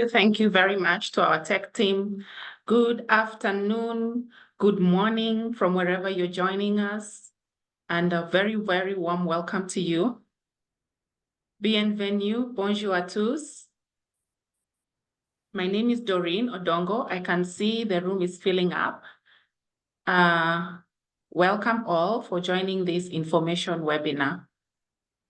Thank you very much to our tech team. Good afternoon, good morning from wherever you're joining us, and a very, very warm welcome to you. Bienvenue, bonjour à tous. My name is Doreen Odongo. I can see the room is filling up. Welcome all for joining this information webinar.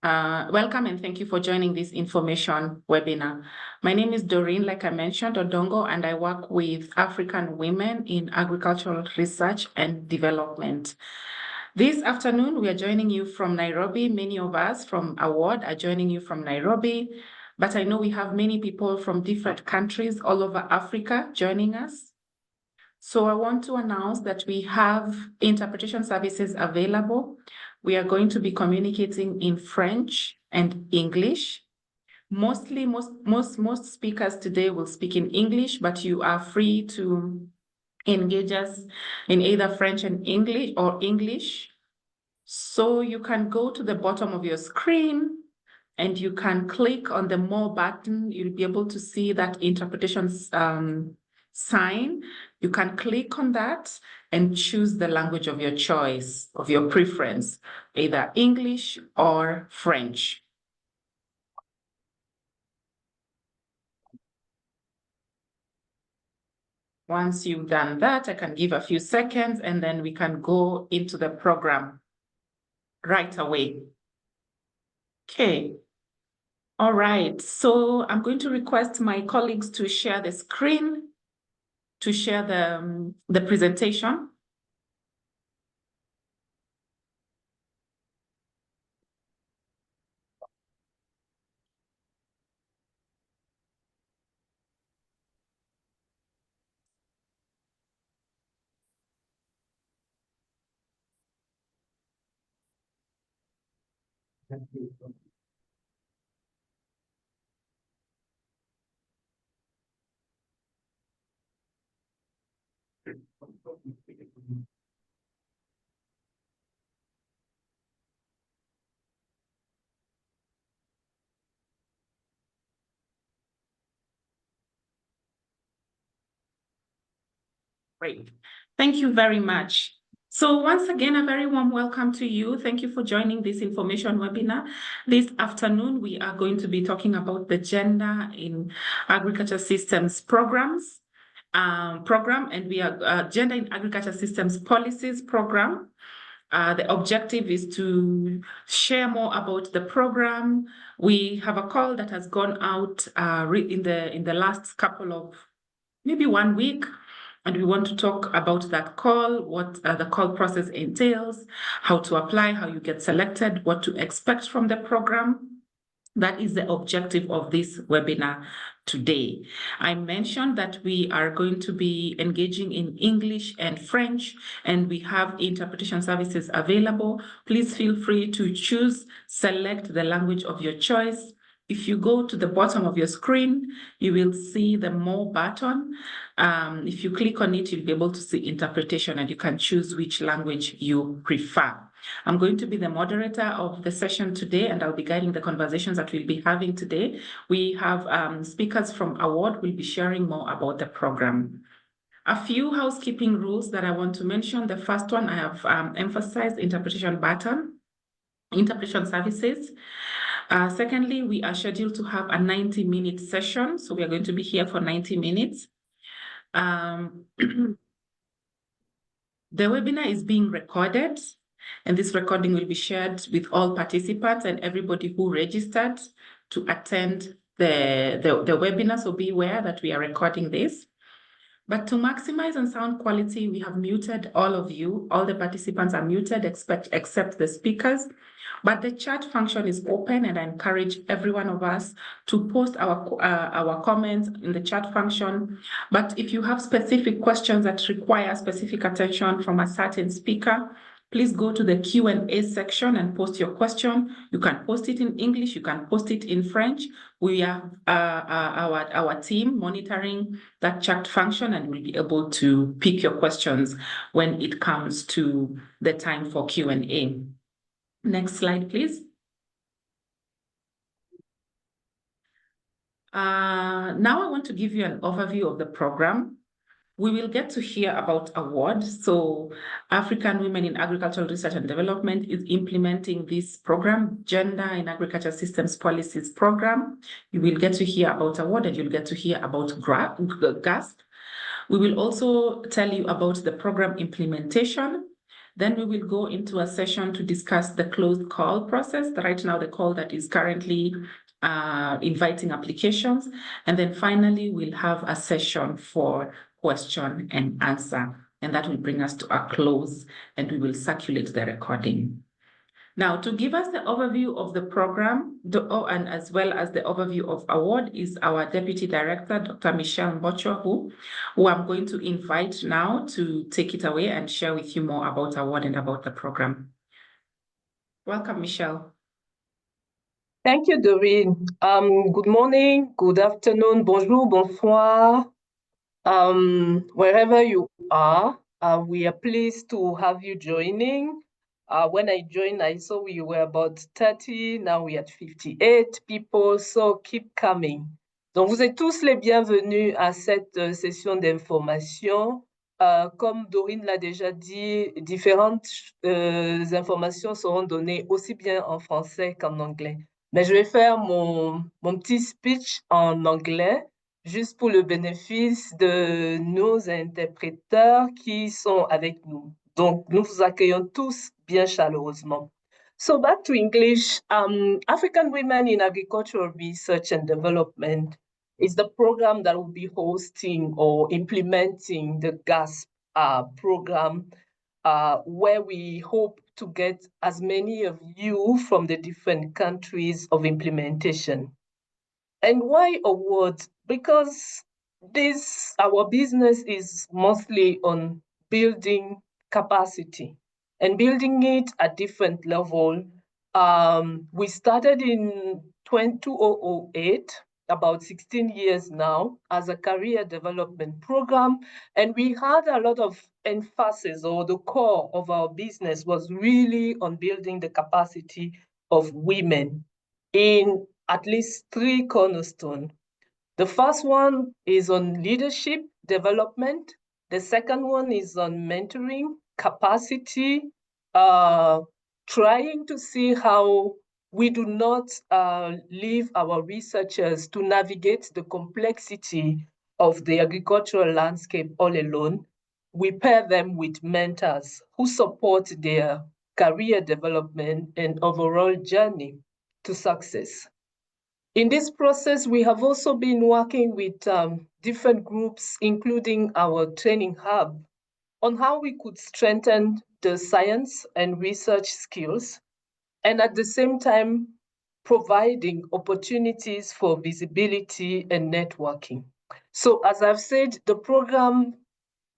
Welcome and thank you for joining this information webinar. My name is Doreen, like I mentioned, Odongo, and I work with African women in agricultural research and development. This afternoon, we are joining you from Nairobi. Many of us from Award are joining you from Nairobi, but I know we have many people from different countries all over Africa joining us. So I want to announce that we have interpretation services available. We are going to be communicating in French and English. Most speakers today will speak in English, but you are free to engage us in either French and English or English. So you can go to the bottom of your screen and you can click on the More button. You'll be able to see that interpretation sign. You can click on that and choose the language of your choice, of your preference, either English or French. Once you've done that, I can give a few seconds and then we can go into the program right away. Okay. All right. So I'm going to request my colleagues to share the screen, to share the presentation. Great. Thank you very much. So once again, a very warm welcome to you. Thank you for joining this information webinar. This afternoon, we are going to be talking about the Gender in Agriculture Systems program, and we are Gender in Agriculture Systems Policies program. The objective is to share more about the program. We have a call that has gone out in the last couple of, maybe 1 week, and we want to talk about that call, what the call process entails, how to apply, how you get selected, what to expect from the program. That is the objective of this webinar today. I mentioned that we are going to be engaging in English and French, and we have interpretation services available. Please feel free to select the language of your choice. If you go to the bottom of your screen, you will see the More button. If you click on it, you'll be able to see interpretation and you can choose which language you prefer. I'm going to be the moderator of the session today, and I'll be guiding the conversations that we'll be having today. We have speakers from Award who will be sharing more about the program. A few housekeeping rules that I want to mention. The first one, I have emphasized interpretation services. Secondly, we are scheduled to have a 90-minute session. So we are going to be here for 90 minutes. The webinar is being recorded, and this recording will be shared with all participants and everybody who registered to attend the webinar. So be aware that we are recording this. But to maximize on sound quality, we have muted all of you. All the participants are muted except the speakers. But the chat function is open, and I encourage every one of us to post our comments in the chat function. But if you have specific questions that require specific attention from a certain speaker, please go to the Q&A section and post your question. You can post it in English, you can post it in French. We have our team monitoring that chat function, and we'll be able to pick your questions when it comes to the time for Q&A. Next slide, please. Now I want to give you an overview of the program. We will get to hear about awards. So African Women in Agricultural Research and Development is implementing this program, Gender in Agriculture Systems Policies program. You will get to hear about award and you'll get to hear about GASP. We will also tell you about the program implementation. Then we will go into a session to discuss the closed call process. Right now, the call that is currently inviting applications. And then finally, we'll have a session for question and answer. And that will bring us to a close and we will circulate the recording. Now, to give us the overview of the program, and as well as the overview of award, is our Deputy Director, Dr. Michelle Mbocho, who I'm going to invite now to take it away and share with you more about award and about the program. Welcome, Michelle. Thank you, Doreen. Good morning, good afternoon, bonjour, bonsoir. Wherever you are, we are pleased to have you joining. When I joined, I saw we were about 30, now we are at 58 people, so keep coming. Donc, vous êtes tous les bienvenus à cette session d'information. Comme Doreen l'a déjà dit, différentes informations seront données aussi bien en français qu'en anglais. Mais je vais faire mon petit speech en anglais, juste pour le bénéfice de nos interpréteurs qui sont avec nous. Donc, nous vous accueillons tous bien chaleureusement. So back to English, African Women in Agricultural Research and Development is the program that will be hosting or implementing the GASP program, where we hope to get as many of you from the different countries of implementation. And why awards? Because our business is mostly on building capacity and building it at different level. We started in 2008, about 16 years now, as a career development program. And we had a lot of emphasis, or the core of our business was really on building the capacity of women in at least 3 cornerstones. The first one is on leadership development. The second one is on mentoring, capacity, trying to see how we do not leave our researchers to navigate the complexity of the agricultural landscape all alone. We pair them with mentors who support their career development and overall journey to success. In this process, we have also been working with different groups, including our training hub, on how we could strengthen the science and research skills, and at the same time, providing opportunities for visibility and networking. So as I've said, the program,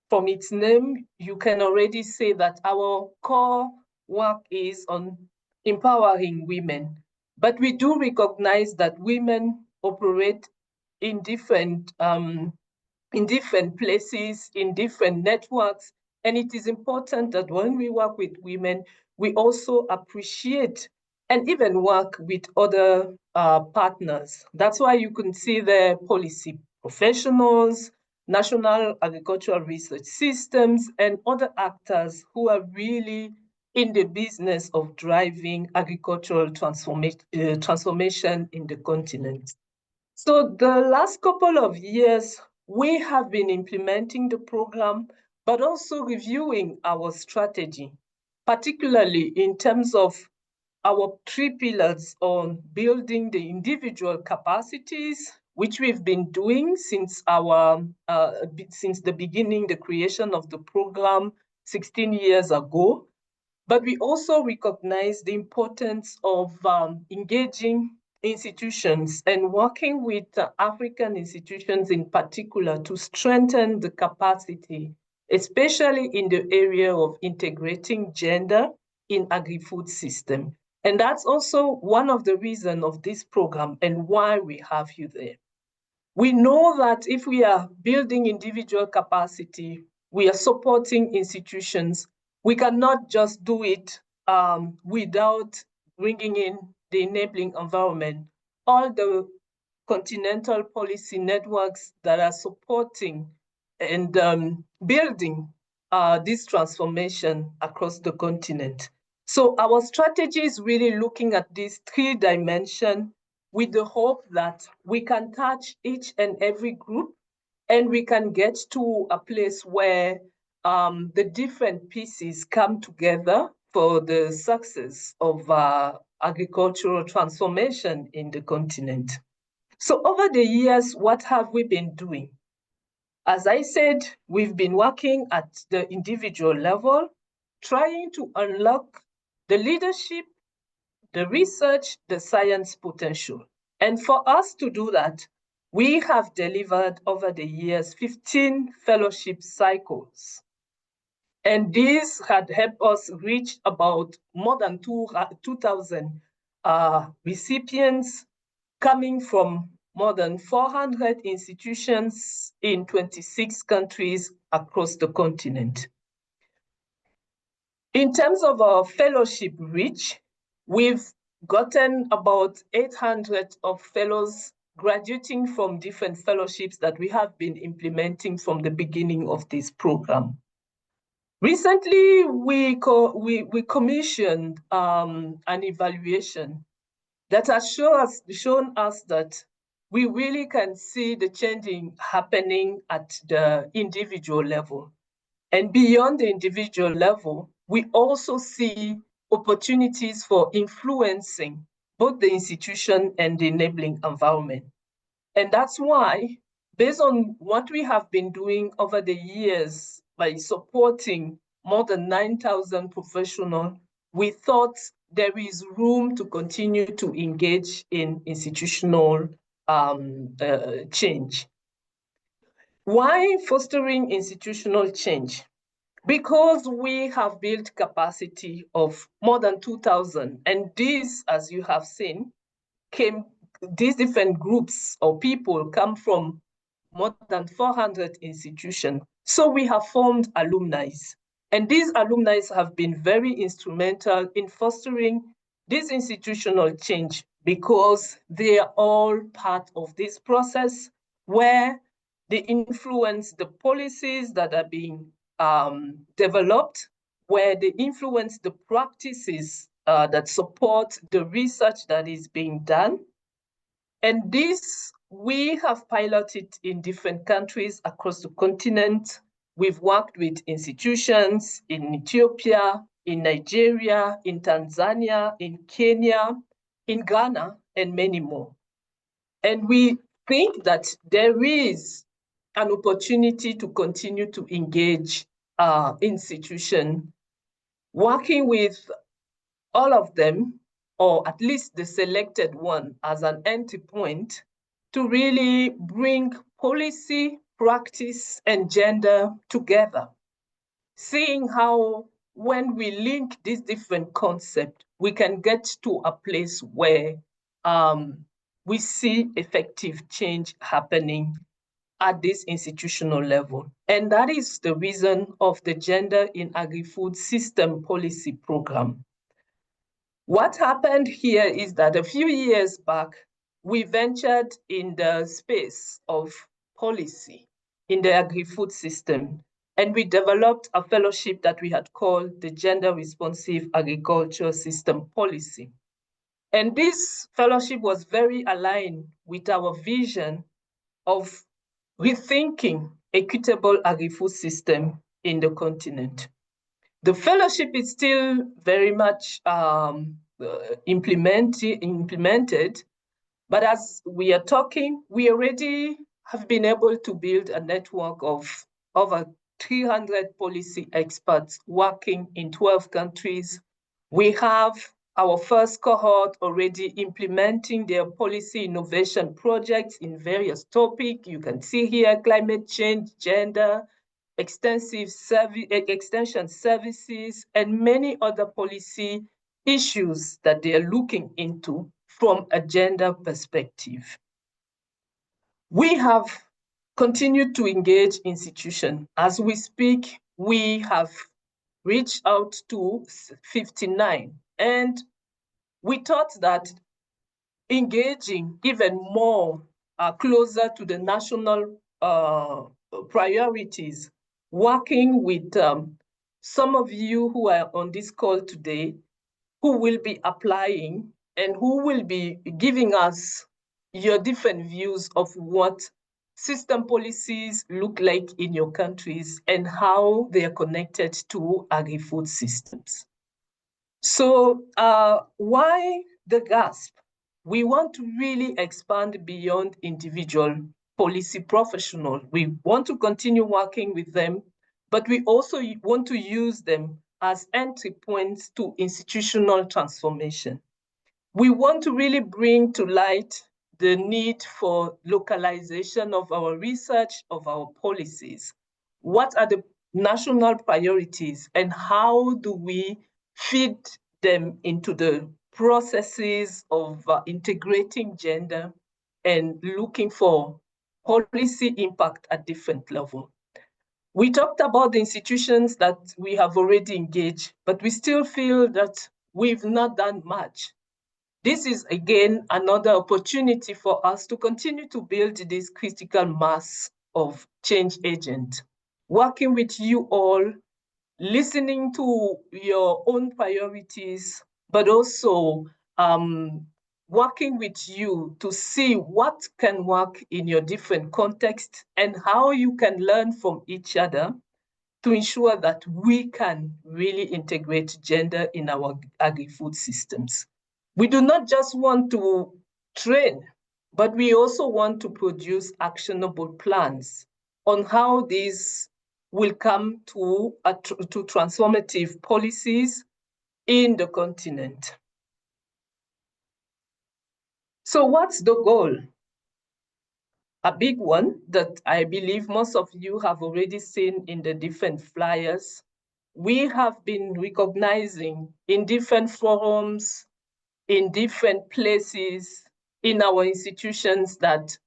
from its name, you can already say that our core work is on empowering women. But we do recognize that women operate in different places, in different networks. And it is important that when we work with women, we also appreciate and even work with other partners. That's why you can see the policy professionals, National Agricultural Research Systems, and other actors who are really in the business of driving agricultural transformation in the continent. So the last couple of years, we have been implementing the program, but also reviewing our strategy, particularly in terms of our 3 pillars on building the individual capacities, which we've been doing since the beginning, the creation of the program 16 years ago. But we also recognize the importance of engaging institutions and working with African institutions in particular to strengthen the capacity, especially in the area of integrating gender in agri-food system. And that's also one of the reasons of this program and why we have you there. We know that if we are building individual capacity, we are supporting institutions. We cannot just do it without bringing in the enabling environment, all the continental policy networks that are supporting and building this transformation across the continent. So our strategy is really looking at these 3 dimensions with the hope that we can touch each and every group and we can get to a place where the different pieces come together for the success of agricultural transformation in the continent. So over the years, what have we been doing? As I said, we've been working at the individual level, trying to unlock the leadership, the research, the science potential. And for us to do that, we have delivered over the years 15 fellowship cycles. And this had helped us reach about more than 2,000 recipients coming from more than 400 institutions in 26 countries across the continent. In terms of our fellowship reach, we've gotten about 800 of fellows graduating from different fellowships that we have been implementing from the beginning of this program. Recently, we commissioned an evaluation that has shown us that we really can see the changing happening at the individual level. And beyond the individual level, we also see opportunities for influencing both the institution and the enabling environment. And that's why, based on what we have been doing over the years by supporting more than 9,000 professionals, we thought there is room to continue to engage in institutional change. Why fostering institutional change? Because we have built capacity of more than 2,000, and these, as you have seen, these different groups or people come from more than 400 institutions. So we have formed alumni. And these alumni have been very instrumental in fostering this institutional change because they are all part of this process where they influence the policies that are being developed, where they influence the practices that support the research that is being done. And this we have piloted in different countries across the continent. We've worked with institutions in Ethiopia, in Nigeria, in Tanzania, in Kenya, in Ghana, and many more. And we think that there is an opportunity to continue to engage institutions, working with all of them, or at least the selected one as an entry point to really bring policy, practice, and gender together. Seeing how when we link these different concepts, we can get to a place where we see effective change happening at this institutional level. And that is the reason of the Gender in Agri-Food System Policy Program. What happened here is that a few years back, we ventured in the space of policy in the agri-food system, and we developed a fellowship that we had called the Gender Responsive Agriculture System Policy. And this fellowship was very aligned with our vision of rethinking equitable agri-food system in the continent. The fellowship is still very much implemented, but as we are talking, we already have been able to build a network of over 300 policy experts working in 12 countries. We have our first cohort already implementing their policy innovation projects in various topics. You can see here climate change, gender, extension services, and many other policy issues that they are looking into from a gender perspective. We have continued to engage institutions. As we speak, we have reached out to 59, and we thought that engaging even more closer to the national priorities, working with some of you who are on this call today, who will be applying and who will be giving us your different views of what system policies look like in your countries and how they are connected to agri-food systems. So why the GASP? We want to really expand beyond individual policy professionals. We want to continue working with them, but we also want to use them as entry points to institutional transformation. We want to really bring to light the need for localization of our research, of our policies. What are the national priorities and how do we feed them into the processes of integrating gender and looking for policy impact at different levels? We talked about the institutions that we have already engaged, but we still feel that we've not done much. This is, again, another opportunity for us to continue to build this critical mass of change agents, working with you all, listening to your own priorities, but also working with you to see what can work in your different contexts and how you can learn from each other to ensure that we can really integrate gender in our agri-food systems. We do not just want to train, but we also want to produce actionable plans on how these will come to transformative policies in the continent. So what's the goal? A big one that I believe most of you have already seen in the different flyers. We have been recognizing in different forums, in different places, in our institutions that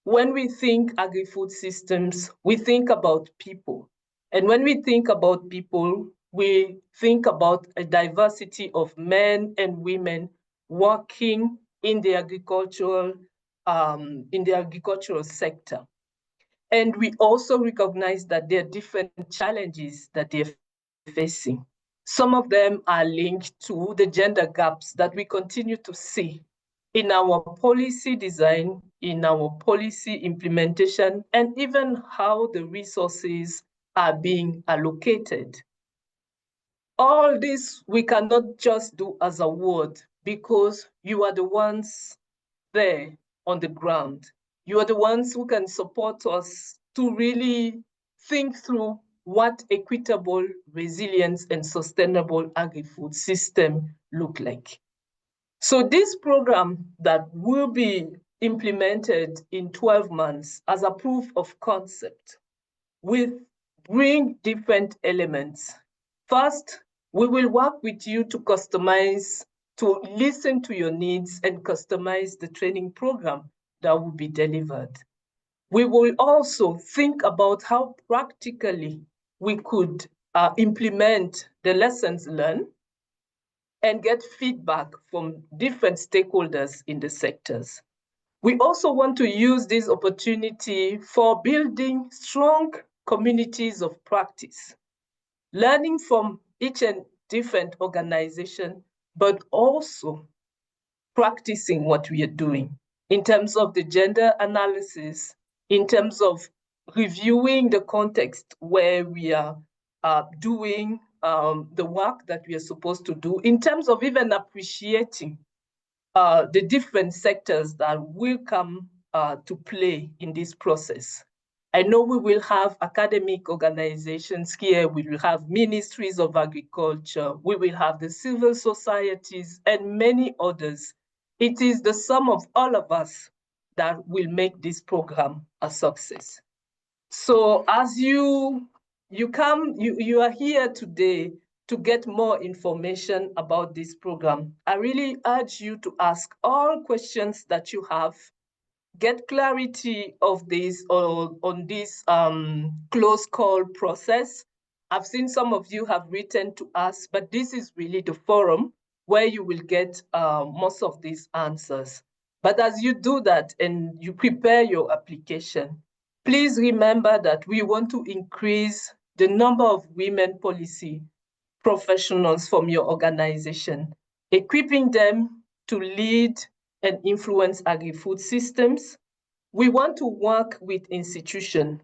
when we think agri-food systems, we think about people. And when we think about people, we think about a diversity of men and women working in the agricultural sector. And we also recognize that there are different challenges that they're facing. Some of them are linked to the gender gaps that we continue to see in our policy design, in our policy implementation, and even how the resources are being allocated. All this we cannot just do as a word because you are the ones there on the ground. You are the ones who can support us to really think through what equitable, resilience, and sustainable agri-food system look like. So this program that will be implemented in 12 months as a proof of concept will bring different elements. First, we will work with you to customize, to listen to your needs and customize the training program that will be delivered. We will also think about how practically we could implement the lessons learned and get feedback from different stakeholders in the sectors. We also want to use this opportunity for building strong communities of practice, learning from each and different organization, but also practicing what we are doing in terms of the gender analysis, in terms of reviewing the context where we are doing the work that we are supposed to do, in terms of even appreciating the different sectors that will come to play in this process. I know we will have academic organizations here, we will have ministries of agriculture, we will have the civil societies and many others. It is the sum of all of us that will make this program a success. So as you are here today to get more information about this program, I really urge you to ask all questions that you have, get clarity of this or on this close call process. I've seen some of you have written to us, but this is really the forum where you will get most of these answers. But as you do that and you prepare your application, please remember that we want to increase the number of women policy professionals from your organization, equipping them to lead and influence agri-food systems. We want to work with institutions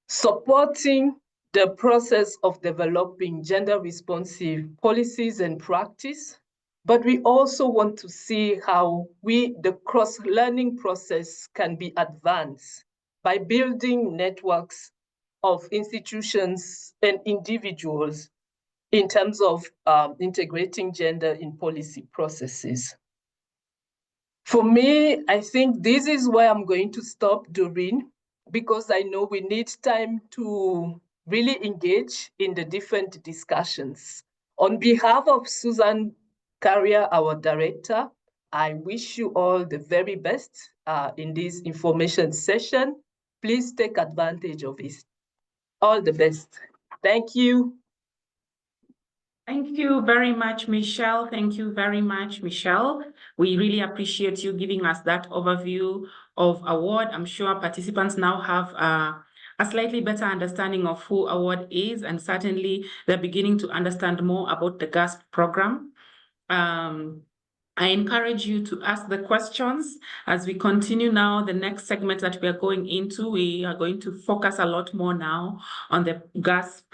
supporting the process of developing gender-responsive policies and practice, but we also want to see how the cross-learning process can be advanced by building networks of institutions and individuals in terms of integrating gender in policy processes. For me, I think this is where I'm going to stop, Doreen, because I know we need time to really engage in the different discussions. On behalf of Susan Carrier, our director, I wish you all the very best in this information session. Please take advantage of it. All the best. Thank you. Thank you very much, Michelle. Thank you very much, Michelle. We really appreciate you giving us that overview of award. I'm sure participants now have a slightly better understanding of who award is, and certainly they're beginning to understand more about the GASP program. I encourage you to ask the questions as we continue now. The next segment that we are going into, we are going to focus a lot more now on the GASP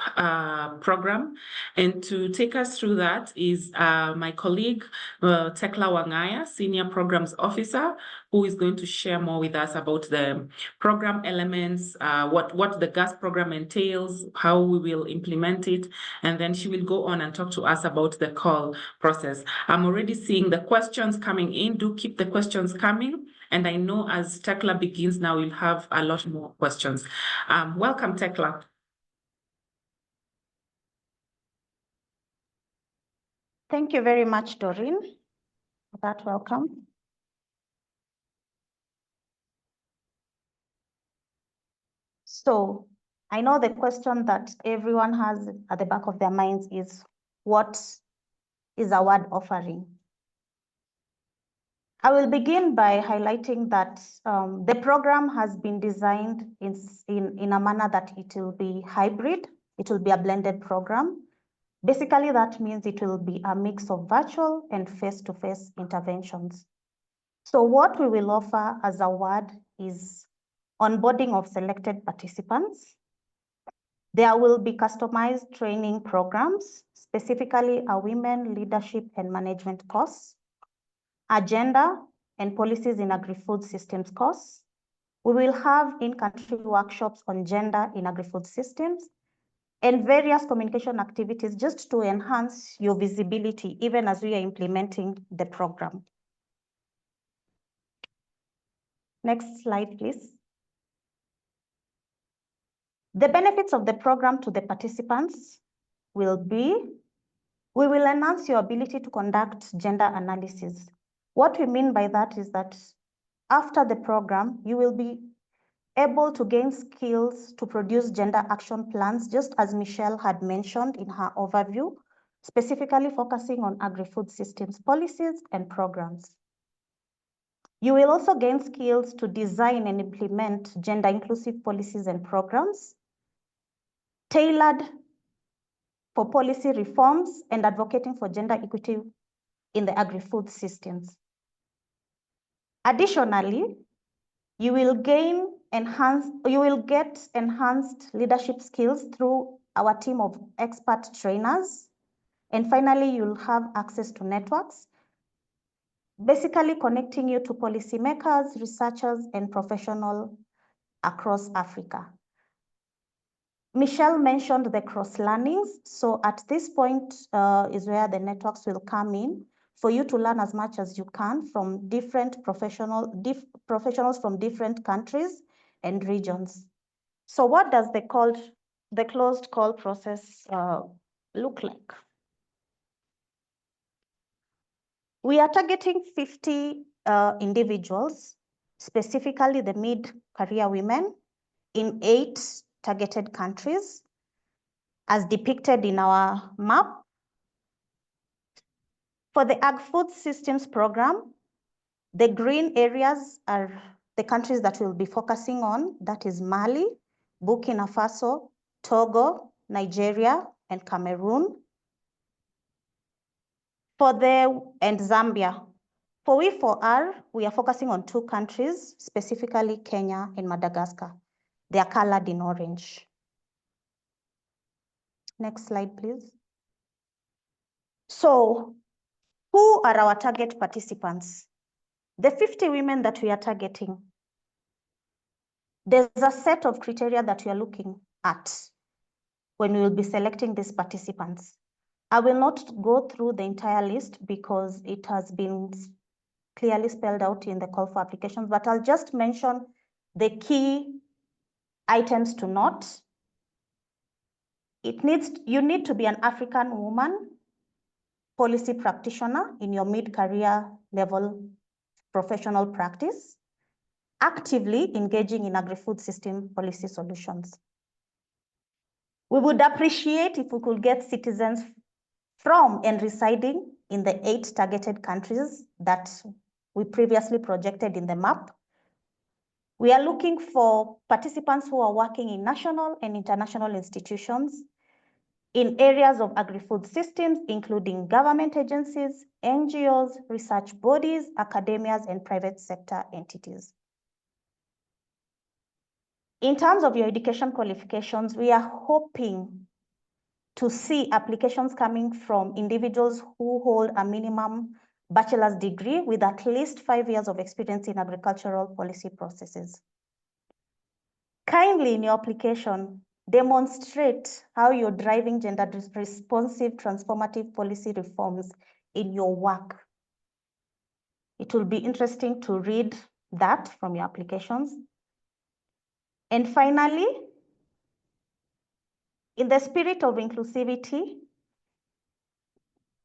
program. And to take us through that is my colleague, Tekla Wangaya, Senior Programs Officer, who is going to share more with us about the program elements, what the GASP program entails, how we will implement it, and then she will go on and talk to us about the call process. I'm already seeing the questions coming in. Do keep the questions coming. And I know as Tekla begins now, we'll have a lot more questions. Welcome, Tekla. Thank you very much, Doreen, for that welcome. So I know the question that everyone has at the back of their minds is, what is award offering? I will begin by highlighting that the program has been designed in a manner that it will be hybrid. It will be a blended program. Basically, that means it will be a mix of virtual and face-to-face interventions. So what we will offer as award is onboarding of selected participants. There will be customized training programs, specifically a women leadership and management course, agenda and policies in agri-food systems course. We will have in-country workshops on gender in agri-food systems and various communication activities just to enhance your visibility, even as we are implementing the program. Next slide, please. The benefits of the program to the participants will be, we will enhance your ability to conduct gender analysis. What we mean by that is that after the program, you will be able to gain skills to produce gender action plans, just as Michelle had mentioned in her overview, specifically focusing on agri-food systems policies and programs. You will also gain skills to design and implement gender inclusive policies and programs tailored for policy reforms and advocating for gender equity in the agri-food systems. Additionally, you will get enhanced leadership skills through our team of expert trainers. And finally, you'll have access to networks, basically connecting you to policymakers, researchers, and professionals across Africa. Michelle mentioned the cross-learnings. So at this point is where the networks will come in for you to learn as much as you can from different professionals from different countries and regions. So what does the closed call process look like? We are targeting 50 individuals, specifically the mid-career women in 8 targeted countries, as depicted in our map. For the Agri-Food Systems Program, The green areas are the countries that we'll be focusing on. That is Mali, Burkina Faso, Togo, Nigeria, and Cameroon. And Zambia. For We4R, we are focusing on 2 countries, specifically Kenya and Madagascar. They are colored in orange. Next slide, please. So, who are our target participants? The 50 women that we are targeting. There's a set of criteria that we are looking at when we will be selecting these participants. I will not go through the entire list because it has been clearly spelled out in the call for applications, but I'll just mention the key items to note. You need to be an African woman, policy practitioner in your mid-career level professional practice, actively engaging in agri-food system policy solutions. We would appreciate if we could get citizens from and residing in the 8 targeted countries that we previously projected in the map. We are looking for participants who are working in national and international institutions in areas of agri-food systems, including government agencies, NGOs, research bodies, academias, and private sector entities. In terms of your education qualifications, we are hoping to see applications coming from individuals who hold a minimum bachelor's degree with at least 5 years of experience in agricultural policy processes. Kindly, in your application, demonstrate how you're driving gender-responsive transformative policy reforms in your work. It will be interesting to read that from your applications. And finally, in the spirit of inclusivity,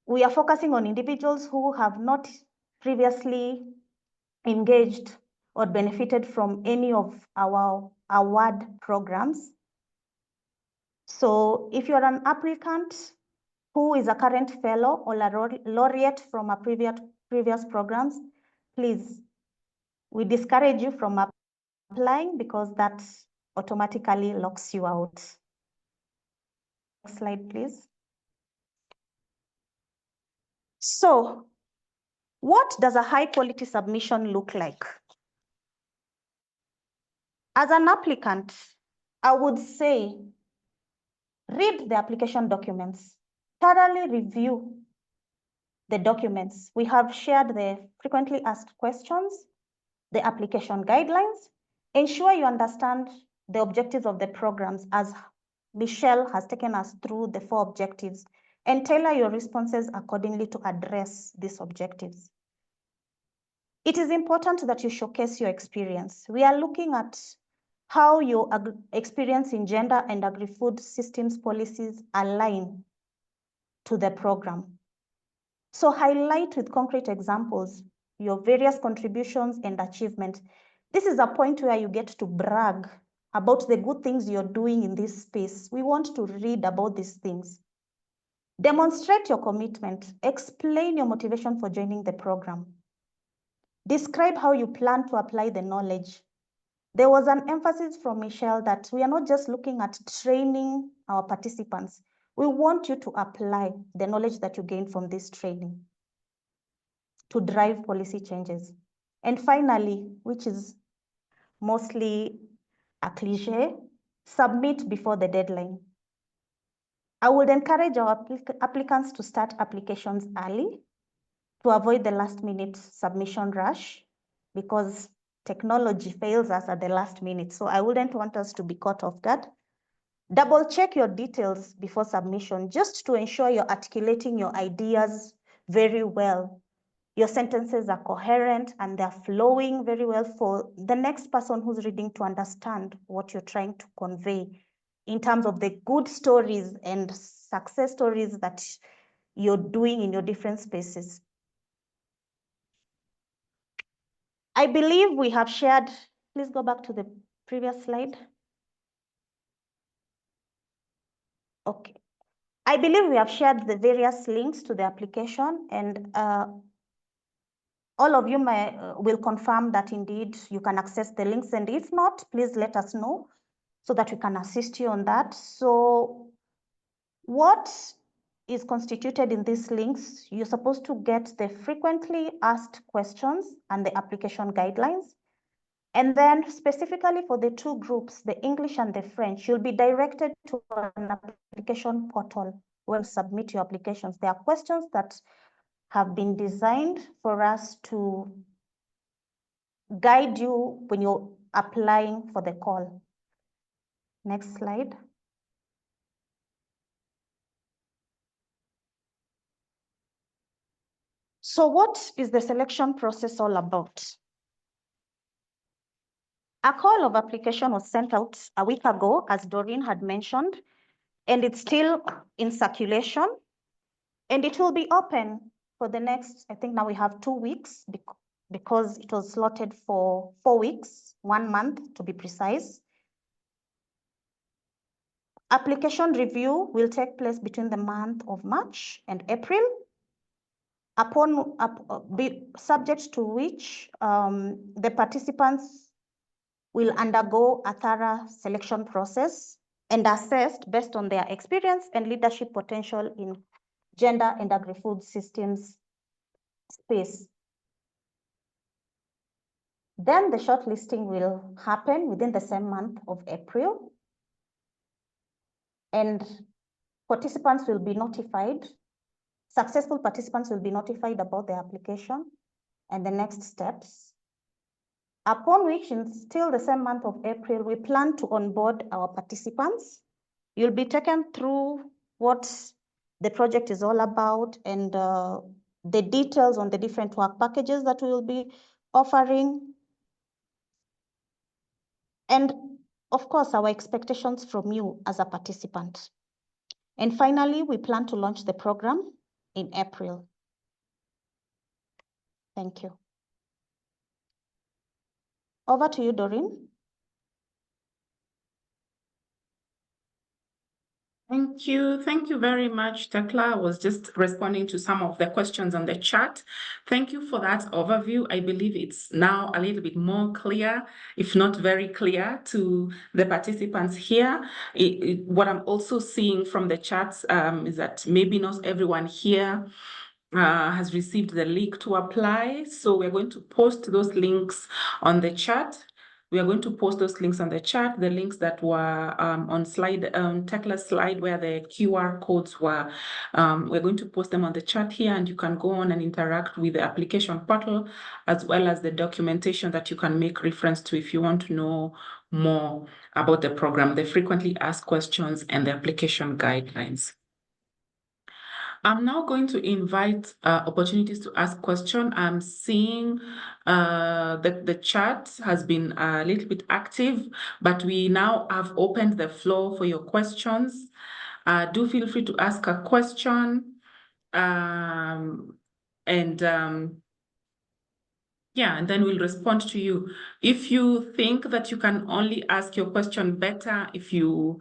we are focusing on individuals who have not previously engaged or benefited from any of our award programs. So if you're an applicant who is a current fellow or a laureate from a previous programs, please, we discourage you from applying because that automatically locks you out. Next slide, please. So, what does a high quality submission look like? As an applicant, I would say, read the application documents, thoroughly review the documents. We have shared the frequently asked questions, the application guidelines. Ensure you understand the objectives of the programs as Michelle has taken us through the 4 objectives, and tailor your responses accordingly to address these objectives. It is important that you showcase your experience. We are looking at how your experience in gender and agri-food systems policies align to the program. So highlight with concrete examples your various contributions and achievements. This is a point where you get to brag about the good things you're doing in this space. We want to read about these things. Demonstrate your commitment. Explain your motivation for joining the program. Describe how you plan to apply the knowledge. There was an emphasis from Michelle that we are not just looking at training our participants. We want you to apply the knowledge that you gain from this training to drive policy changes. And finally, which is mostly a cliche, submit before the deadline. I would encourage our applicants to start applications early to avoid the last minute submission rush, because technology fails us at the last minute. So I wouldn't want us to be caught off guard. Double check your details before submission, just to ensure you're articulating your ideas very well. Your sentences are coherent and they're flowing very well for the next person who's reading to understand what you're trying to convey in terms of the good stories and success stories that you're doing in your different spaces. I believe we have shared, please go back to the previous slide. Okay. I believe we have shared the various links to the application, and all of you will confirm that indeed you can access the links, and if not, please let us know so that we can assist you on that. So what is constituted in these links? You're supposed to get the frequently asked questions and the application guidelines. And then specifically for the two groups, the English and the French, you'll be directed to an application portal where you submit your applications. There are questions that have been designed for us to guide you when you're applying for the call. Next slide. So what is the selection process all about? A call of application was sent out a week ago, as Doreen had mentioned, and it's still in circulation, and it will be open for the next, I think now we have 2 weeks, because it was slotted for 4 weeks, 1 month to be precise. Application review will take place between the month of March and April, be subject to which the participants will undergo a thorough selection process and assessed based on their experience and leadership potential in gender and agri-food systems space. Then the shortlisting will happen within the same month of April, and participants will be notified. Successful participants will be notified about their application and the next steps. Upon which, in still the same month of April, we plan to onboard our participants. You'll be taken through what the project is all about and the details on the different work packages that we will be offering. And of course, our expectations from you as a participant. And finally, we plan to launch the program in April. Thank you. Over to you, Doreen. Thank you. Thank you very much, Tekla. I was just responding to some of the questions on the chat. Thank you for that overview. I believe it's now a little bit more clear, if not very clear, to the participants here. What I'm also seeing from the chats is that maybe not everyone here has received the link to apply. So we're going to post those links on the chat. We are going to post those links on the chat, the links that were on Tekla's slide where the QR codes were. We're going to post them on the chat here, and you can go on and interact with the application portal, as well as the documentation that you can make reference to if you want to know more about the program, the frequently asked questions, and the application guidelines. I'm now going to invite opportunities to ask questions. I'm seeing that the chat has been a little bit active, but we now have opened the floor for your questions. Do feel free to ask a question. Yeah, and then we'll respond to you. If you think that you can only ask your question better if you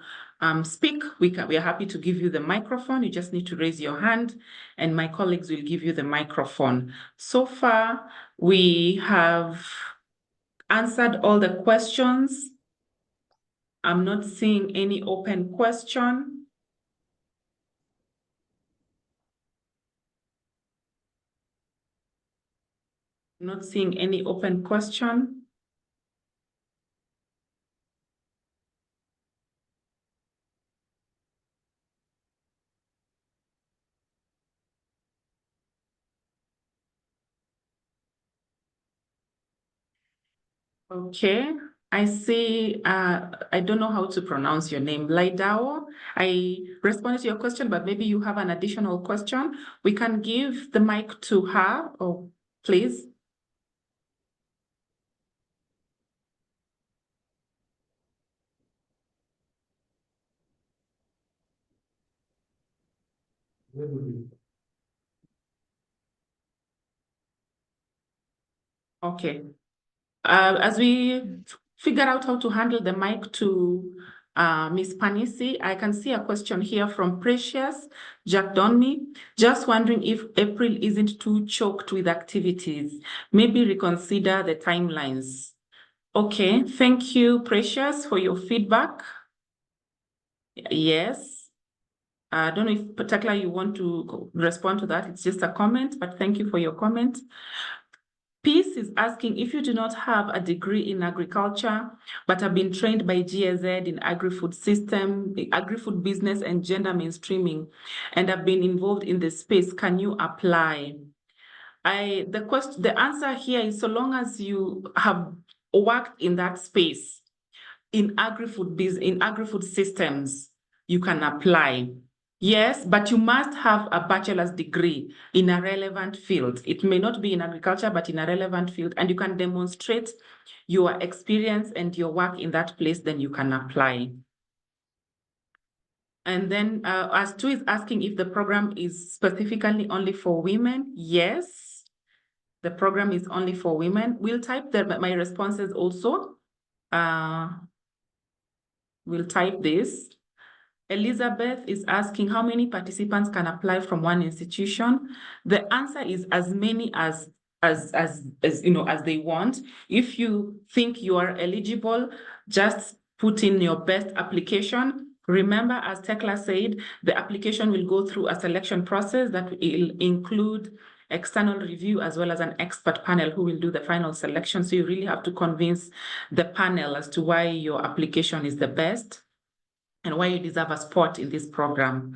speak, we are happy to give you the microphone. You just need to raise your hand, and my colleagues will give you the microphone. So far, we have answered all the questions. I'm not seeing any open question. Not seeing any open question. Okay, I see, I don't know how to pronounce your name, Laidao. I responded to your question, but maybe you have an additional question. We can give the mic to her, please. Okay. As we figure out how to handle the mic to Ms. Panisi. I can see a question here from Precious Jack Donny. Just wondering if April isn't too choked with activities. Maybe reconsider the timelines. Okay, thank you, Precious, for your feedback. Yes. I don't know if particularly you want to respond to that. It's just a comment, but thank you for your comment. Peace is asking, if you do not have a degree in agriculture, but have been trained by GAZ in agri-food system, agri-food business and gender mainstreaming, and have been involved in the space, can you apply? The answer here is so long as you have worked in that space, in agri-food systems, you can apply. Yes, but you must have a bachelor's degree in a relevant field. It may not be in agriculture, but in a relevant field, and you can demonstrate your experience and your work in that place, then you can apply. And then as Stu is asking if the program is specifically only for women, yes, the program is only for women. We'll type my responses also. We'll type this. Elizabeth is asking how many participants can apply from one institution. The answer is as many as they want. If you think you are eligible, just put in your best application. Remember, as Tekla said, the application will go through a selection process that will include external review as well as an expert panel who will do the final selection. So you really have to convince the panel as to why your application is the best and why you deserve a spot in this program.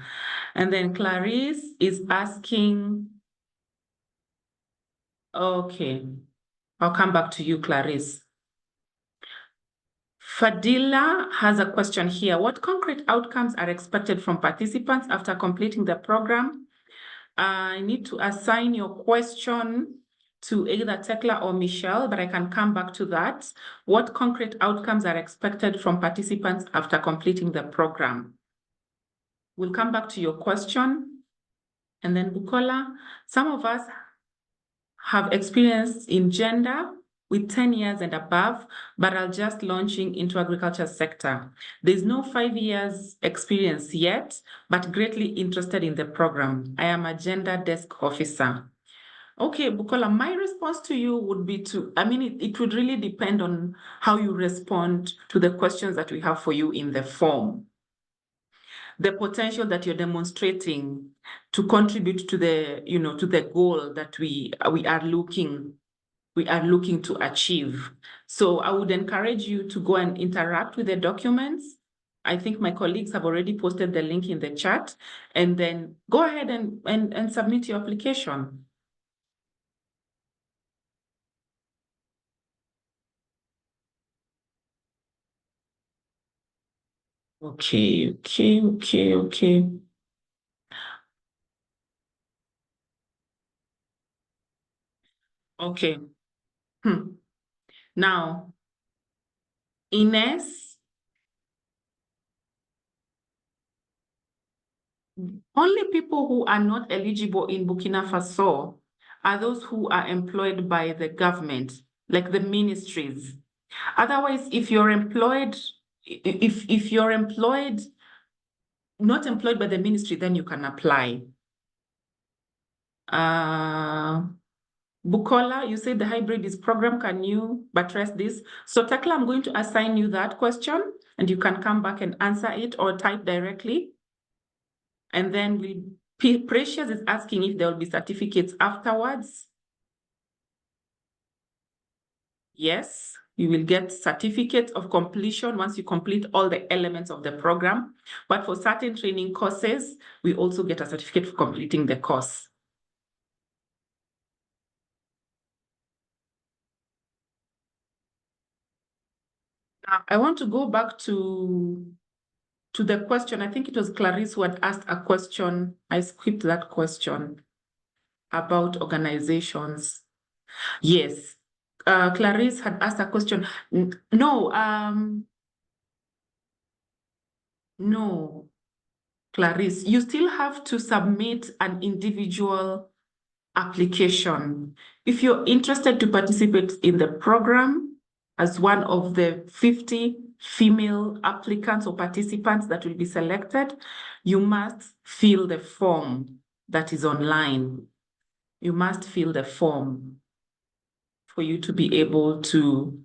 And then Clarice is asking, okay, I'll come back to you, Clarice. Fadila has a question here. What concrete outcomes are expected from participants after completing the program? I need to assign your question to either Tekla or Michelle, but I can come back to that. What concrete outcomes are expected from participants after completing the program? We'll come back to your question. And then Bukola, some of us have experience in gender with 10 years and above, but are just launching into agriculture sector. There's no 5 years experience yet, but greatly interested in the program. I am a gender desk officer. Okay, Bukola, my response to you would be it would really depend on how you respond to the questions that we have for you in the form. The potential that you're demonstrating to contribute to the goal that we are looking to achieve. So I would encourage you to go and interact with the documents. I think my colleagues have already posted the link in the chat, and then go ahead and submit your application. Okay. Okay. Now, Ines, only people who are not eligible in Burkina Faso are those who are employed by the government, like the ministries. Otherwise, if you're employed, not employed by the ministry, then you can apply. Bukola, you said the hybrid is program. Can you buttress this? So Tekla, I'm going to assign you that question and you can come back and answer it or type directly. And then Precious is asking if there will be certificates afterwards. Yes, you will get certificates of completion once you complete all the elements of the program. But for certain training courses, we also get a certificate for completing the course. Now, I want to go back to the question. I think it was Clarice who had asked a question. I skipped that question about organizations. Yes, Clarice had asked a question. No, Clarice, you still have to submit an individual application. If you're interested to participate in the program, as one of the 50 female applicants or participants that will be selected, you must fill the form that is online. You must fill the form for you to be able to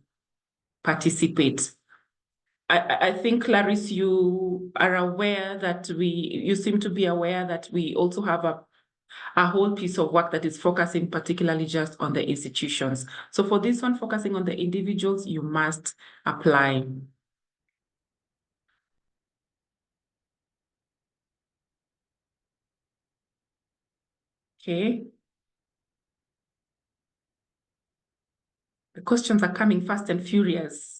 participate. I think, Clarice, you are aware that you seem to be aware that we also have a whole piece of work that is focusing particularly just on the institutions. So for this one, focusing on the individuals, you must apply. Okay. The questions are coming fast and furious.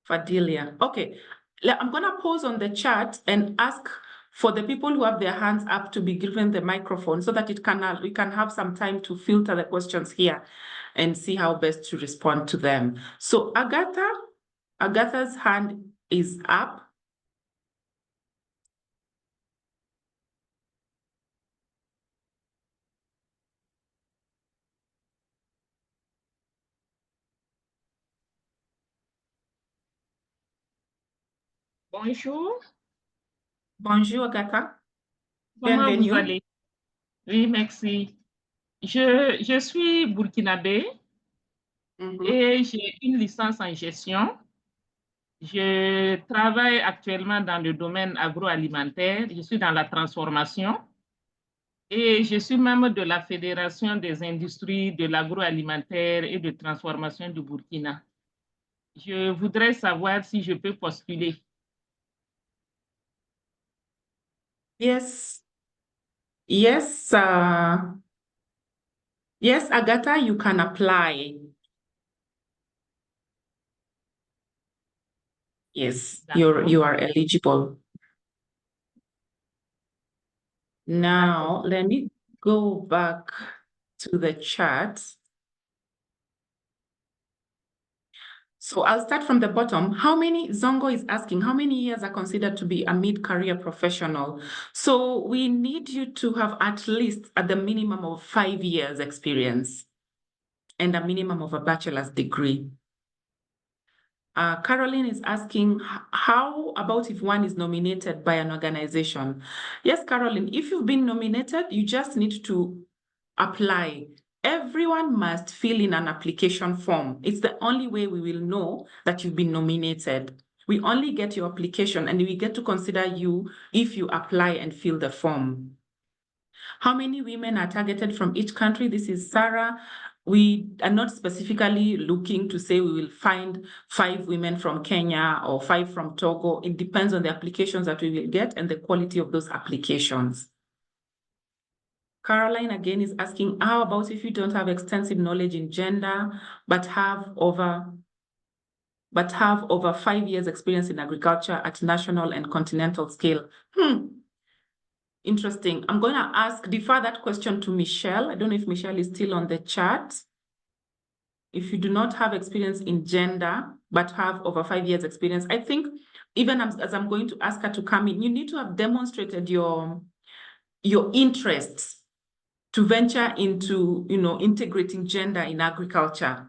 Fadilia. Okay, I'm gonna pause on the chat and ask for the people who have their hands up to be given the microphone so that we can have some time to filter the questions here and see how best to respond to them. So Agatha's hand is up. Bonjour. Bonjour, Agatha. Comment Bienvenue. vous allez? Oui, merci. Je suis burkinabé et j'ai une licence en gestion. Je travaille actuellement dans le domaine agroalimentaire. Je suis dans la transformation et je suis membre de la Fédération des industries de l'agroalimentaire et de transformation du Burkina. Je voudrais savoir si je peux postuler. Yes. Yes, yes, Agatha, you can apply. Yes, you are eligible. Now, let me go back to the chat. So I'll start from the bottom. Zongo is asking, how many years are considered to be a mid-career professional? So we need you to have at least at the minimum of 5 years experience and a minimum of a bachelor's degree. Caroline is asking, how about if one is nominated by an organization? Yes, Caroline, if you've been nominated, you just need to apply. Everyone must fill in an application form. It's the only way we will know that you've been nominated. We only get your application and we get to consider you if you apply and fill the form. How many women are targeted from each country? This is Sarah. We are not specifically looking to say we will find 5 women from Kenya or 5 from Togo. It depends on the applications that we will get and the quality of those applications. Caroline again is asking, how about if you don't have extensive knowledge in gender, but have over 5 years experience in agriculture at national and continental scale? Interesting. I'm going to defer that question to Michelle. I don't know if Michelle is still on the chat. If you do not have experience in gender, but have over 5 years experience, I think even as I'm going to ask her to come in, you need to have demonstrated your interests to venture into, integrating gender in agriculture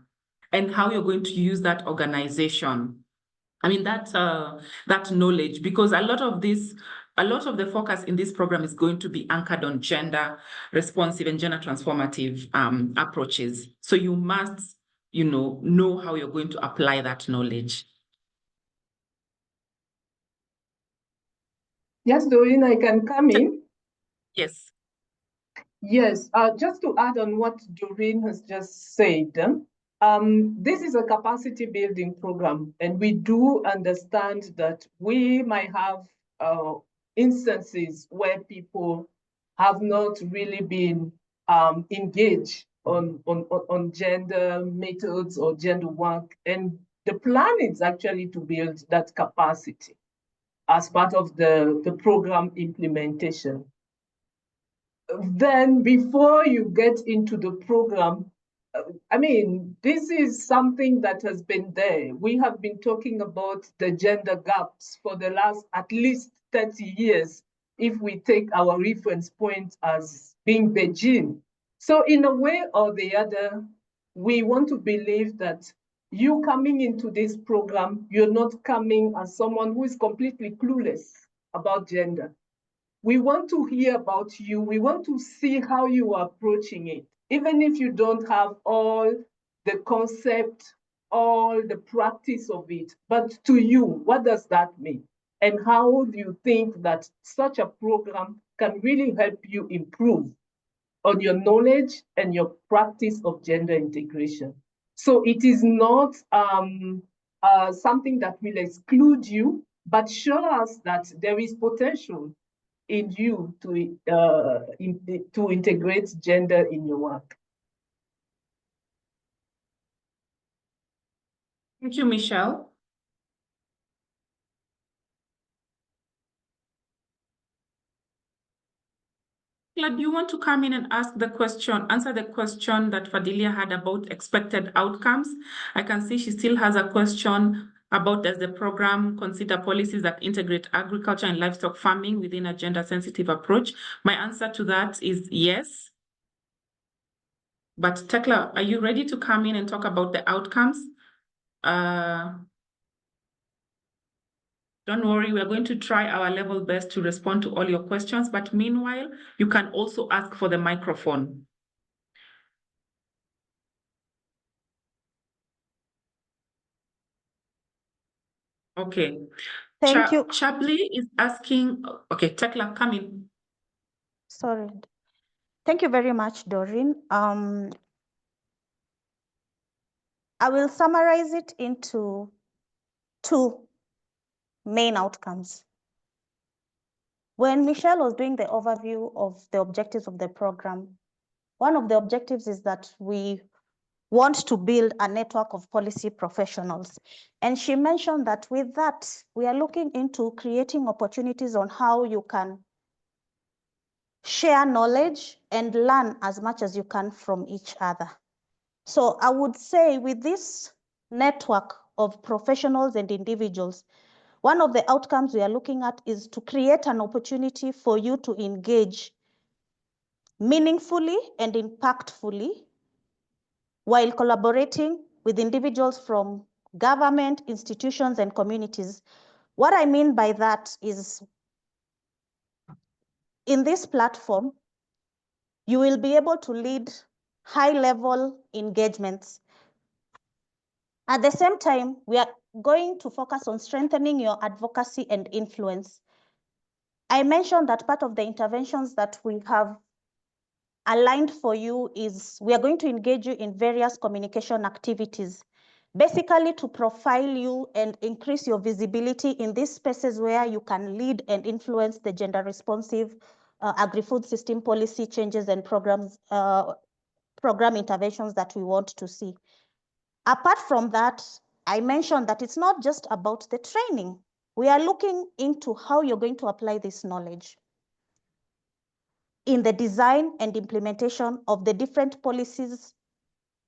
and how you're going to use that organization. I mean, that knowledge, because a lot of the focus in this program is going to be anchored on gender responsive and gender transformative approaches. So you must, know how you're going to apply that knowledge. Yes, Doreen, I can come in. Yes. Yes, just to add on what Doreen has just said, this is a capacity building program, and we do understand that we might have instances where people have not really been engaged on gender methods or gender work. And the plan is actually to build that capacity as part of the program implementation. Then before you get into the program, I mean, this is something that has been there. We have been talking about the gender gaps for the last at least 30 years, if we take our reference point as being Beijing. So in a way or the other, we want to believe that you coming into this program, you're not coming as someone who is completely clueless about gender. We want to hear about you. We want to see how you are approaching it. Even if you don't have all the concept, all the practice of it, but to you, what does that mean? And how do you think that such a program can really help you improve on your knowledge and your practice of gender integration? So it is not something that will exclude you, but show us that there is potential in you to integrate gender in your work. Thank you, Michelle. Do you want to come in and answer the question that Fadilia had about expected outcomes? I can see she still has a question about, does the program consider policies that integrate agriculture and livestock farming within a gender-sensitive approach? My answer to that is yes. But Tekla, are you ready to come in and talk about the outcomes? Don't worry, we're going to try our level best to respond to all your questions, but meanwhile, you can also ask for the microphone. Okay. Thank you. Chabli is asking, okay, Tekla, come in. Sorry. Thank you very much, Doreen. I will summarize it into two main outcomes. When Michelle was doing the overview of the objectives of the program, one of the objectives is that we want to build a network of policy professionals. And she mentioned that with that, we are looking into creating opportunities on how you can share knowledge and learn as much as you can from each other. So I would say with this network of professionals and individuals, one of the outcomes we are looking at is to create an opportunity for you to engage meaningfully and impactfully while collaborating with individuals from government, institutions, and communities. What I mean by that is, in this platform, you will be able to lead high-level engagements. At the same time, we are going to focus on strengthening your advocacy and influence. I mentioned that part of the interventions that we have aligned for you is we are going to engage you in various communication activities, basically to profile you and increase your visibility in these spaces where you can lead and influence the gender responsive agri-food system policy changes and programs, program interventions that we want to see. Apart from that, I mentioned that it's not just about the training. We are looking into how you're going to apply this knowledge in the design and implementation of the different policies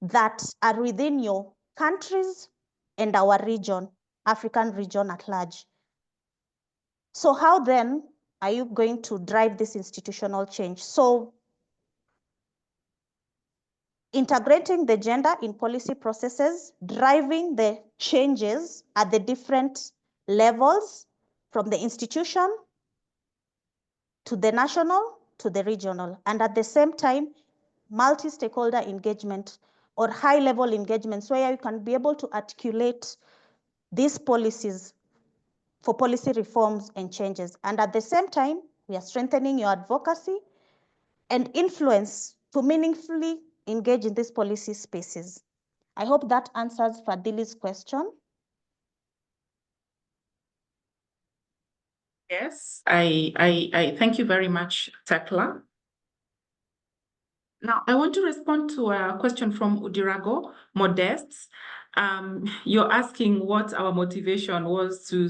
that are within your countries and our region, African region at large. So how then are you going to drive this institutional change? So integrating the gender in policy processes, driving the changes at the different levels, from the institution to the national to the regional, and at the same time, multi-stakeholder engagement or high-level engagements where you can be able to articulate these policies for policy reforms and changes. And at the same time, we are strengthening your advocacy and influence to meaningfully engage in these policy spaces. I hope that answers Fadili's question. Yes, I thank you very much, Tekla. Now, I want to respond to a question from Udirago Modest. You're asking what our motivation was to,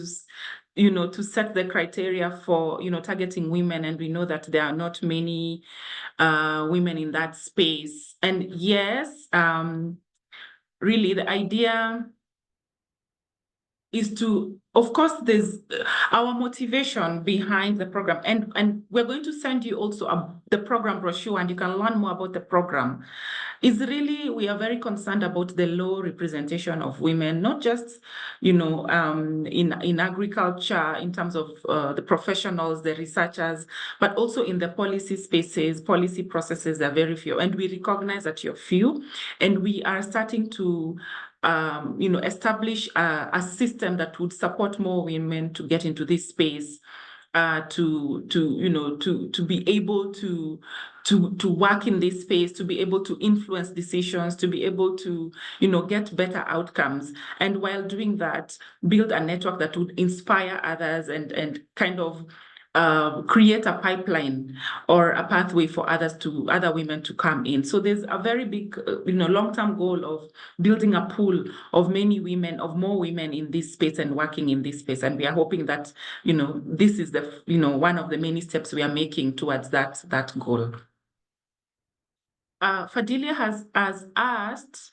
to set the criteria for, targeting women, and we know that there are not many women in that space. And yes, really, the idea is to of course, there's our motivation behind the program, and we're going to send you also the program brochure, and you can learn more about the program. Is really, we are very concerned about the low representation of women, not just, in agriculture, in terms of the professionals, the researchers, but also in the policy spaces, policy processes are very few. And we recognize that you're few, and we are starting to establish a system that would support more women to get into this space, to be able to work in this space, to be able to influence decisions, to be able to, get better outcomes. And while doing that, build a network that would inspire others and kind of create a pipeline or a pathway for other women to come in. So there's a very big, long-term goal of building a pool of more women in this space and working in this space. And we are hoping that, this is the, one of the many steps we are making towards that goal. Fadilia has asked,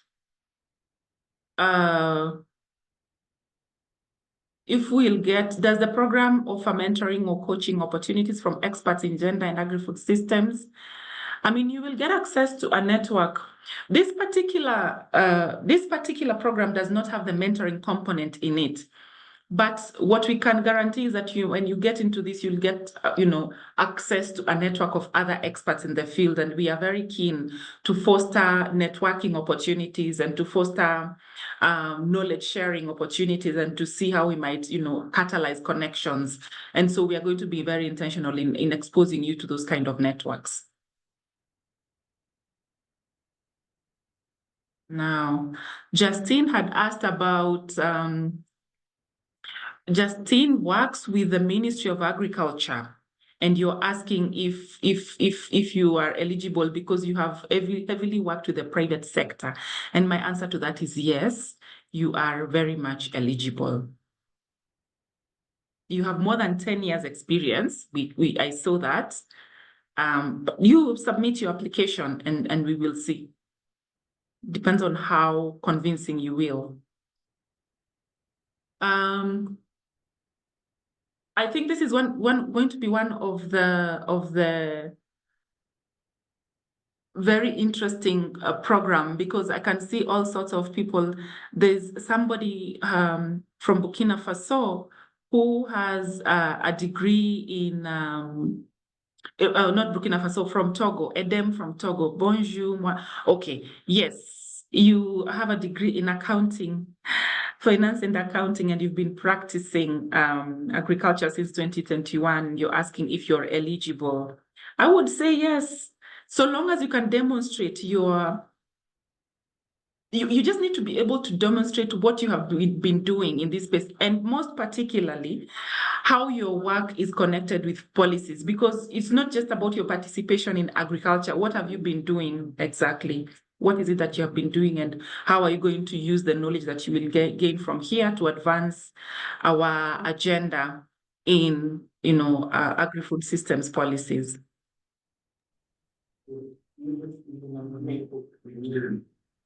if does the program offer mentoring or coaching opportunities from experts in gender and agri-food systems? I mean, you will get access to a network. This particular program does not have the mentoring component in it. But what we can guarantee is that when you get into this, you'll get, access to a network of other experts in the field. And we are very keen to foster networking opportunities and to foster knowledge sharing opportunities and to see how we might, catalyze connections. And so we are going to be very intentional in exposing you to those kind of networks. Now, Justine had asked about, Justine works with the Ministry of Agriculture, and you're asking if you are eligible because you have heavily worked with the private sector. And my answer to that is yes, you are very much eligible. You have more than 10 years experience. I saw that. But you submit your application and we will see. Depends on how convincing you will. I think this is going to be one of the very interesting program, because I can see all sorts of people. There's somebody from Burkina Faso who has a degree in not Burkina Faso, from Togo, Edem from Togo. Bonjour. Okay, yes, you have a degree in accounting, finance and accounting, and you've been practicing agriculture since 2021. You're asking if you're eligible. I would say yes, so long as you can demonstrate you just need to be able to demonstrate what you have been doing in this space, and most particularly, how your work is connected with policies, because it's not just about your participation in agriculture. What have you been doing exactly? What is it that you have been doing, and how are you going to use the knowledge that you will gain from here to advance our agenda in, agri-food systems policies?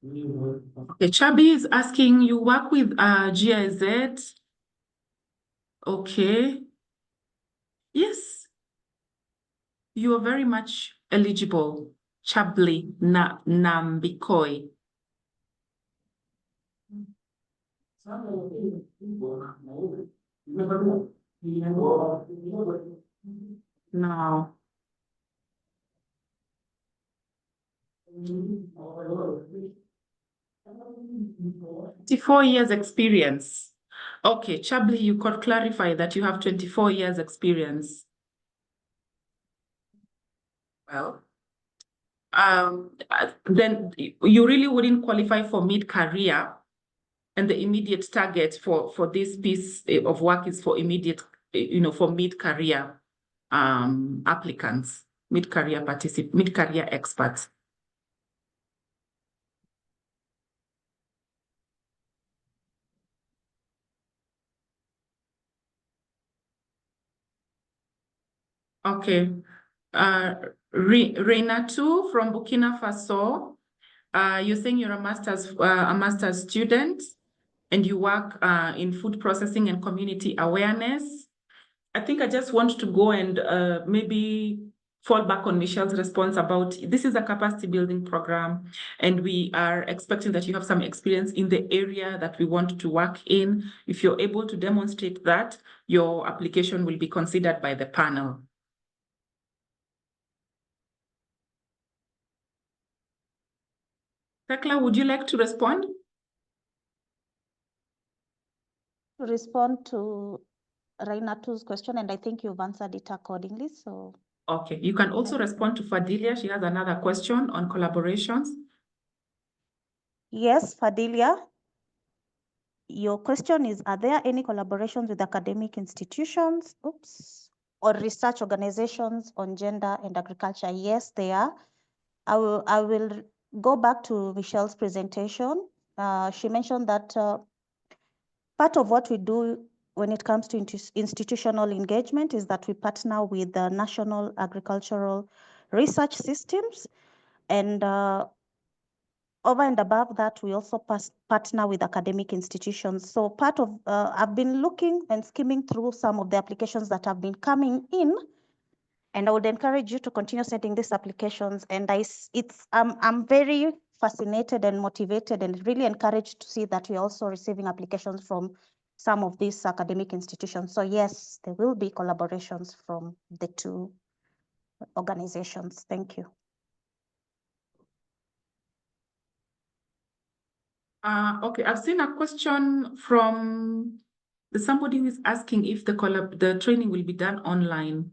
Okay, Chabi is asking, you work with GIZ? Okay. Yes. You are very much eligible. Chabli Nambikoi. Now. 24 years experience. Okay, Chabli, you could clarify that you have 24 years experience. Well, then you really wouldn't qualify for mid-career, and the immediate target for this piece of work is for immediate, for mid-career applicants, mid-career experts. Okay, Renatu from Burkina Faso, you're saying you're a master's student. and you work in food processing and community awareness. I think I just want to go and maybe fall back on Michelle's response about this is a capacity building program, and we are expecting that you have some experience in the area that we want to work in. If you're able to demonstrate that, your application will be considered by the panel. Tekla, would you like to respond? To respond to Rainatu's question, and I think you've answered it accordingly. So Okay, you can also respond to Fadilia. She has another question on collaborations. yes, Fadilia, your question is, are there any collaborations with academic institutions, or research organizations on gender and agriculture? Yes, there are. I will go back to Michelle's presentation. She mentioned that part of what we do when it comes to institutional engagement is that we partner with the National Agricultural Research Systems, and over and above that, we also partner with academic institutions. So part of, I've been looking and skimming through some of the applications that have been coming in, and I would encourage you to continue sending these applications. And I'm very fascinated and motivated and really encouraged to see that we're also receiving applications from some of these academic institutions. So yes, there will be collaborations from the two organizations. Thank you. Okay, I've seen a question from somebody who is asking if the training will be done online.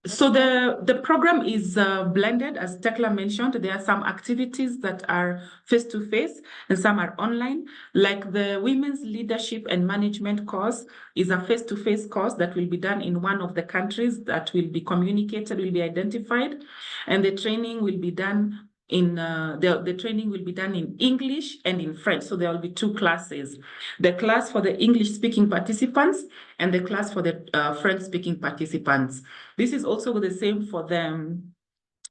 So the program is blended, as Tekla mentioned. There are some activities that are face-to-face and some are online. Like the Women's Leadership and Management course is a face-to-face course that will be done in one of the countries that will be communicated, will be identified, and the training will be done in the training will be done in English and in French. So there will be two classes, the class for the English speaking participants and the class for the French speaking participants. This is also the same for them.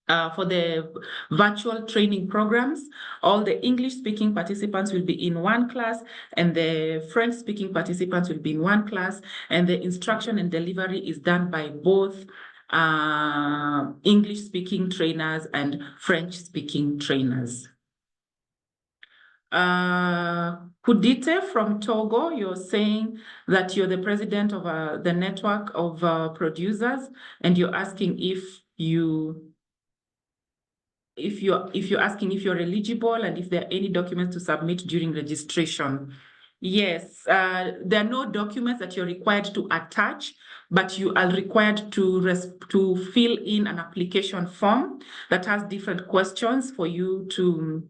For the virtual training programs, all the English speaking participants will be in one class and the French speaking participants will be in one class, and the instruction and delivery is done by both English speaking trainers and French speaking trainers. Kudite from Togo, you're saying that you're the president of the network of producers, and you're asking if you're asking if you're eligible and if there are any documents to submit during registration. Yes, there are no documents that you're required to attach, but you are required to fill in an application form that has different questions for you to